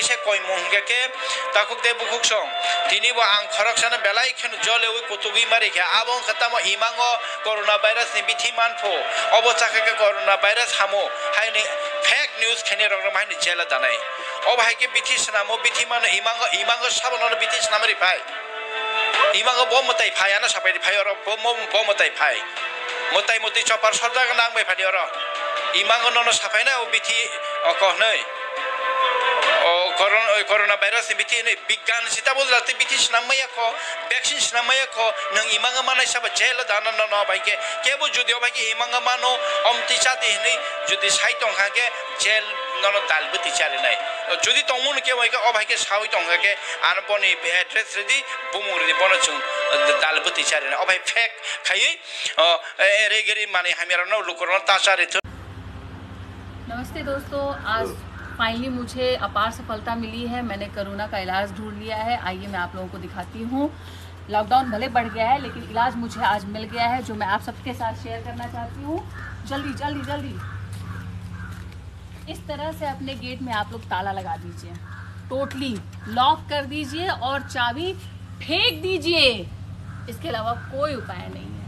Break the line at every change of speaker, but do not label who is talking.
से कोई मोहंगे के ताकुक दे बुकुक सं तिनी वो आं खरक सन बेलाई खेन जले उ कुतुगी मारे के आबो खतम इमांगो कोरोना भाइरस नि बिथि मानफो अबचाके के कोरोना भाइरस हामो हाइने फेक न्यूज खेने रंग माइने जेला दानाय अब हाइके बिथि सनामो बिथि मान इमांगो साबन बिथि सनामरि भाई इमांगो बम मताइ फायाना सापाइ फाय र बम मताइ फाय मताइ मति चपार सरदा नांबाय फादि र इमांगो नन साफायना ओ बिथि अकहनै कोरोना भाइरस नि बिथि नै विज्ञान सिता बोलते बिथि सनामया को वैक्सीन सनामया को नंग इमांगो मानाय सब जेल दाना न बाइके केबो जुदियो बाइके इमांगो मानो अमति साते नै जुदि साइतों खाके जेल नन दालबति चारे नै जुदि तमुन के बाइके अबाइके सावि तंगा के आन बनि एड्रेस रेडी बुमुरि बनछु दालबति चारे नै अबाइ फेक खाइ एरेगेरि माने हामीरा न लुकोरन ताचारे।
नमस्ते दोस्तों, आज फाइनली मुझे अपार सफलता मिली है। मैंने कोरोना का इलाज ढूंढ लिया है। आइए मैं आप लोगों को दिखाती हूँ। लॉकडाउन भले बढ़ गया है लेकिन इलाज मुझे आज मिल गया है, जो मैं आप सबके साथ शेयर करना चाहती हूँ। जल्दी जल्दी जल्दी इस तरह से अपने गेट में आप लोग ताला लगा दीजिए, टोटली लॉक कर दीजिए और चाबी फेंक दीजिए। इसके अलावा कोई उपाय नहीं है।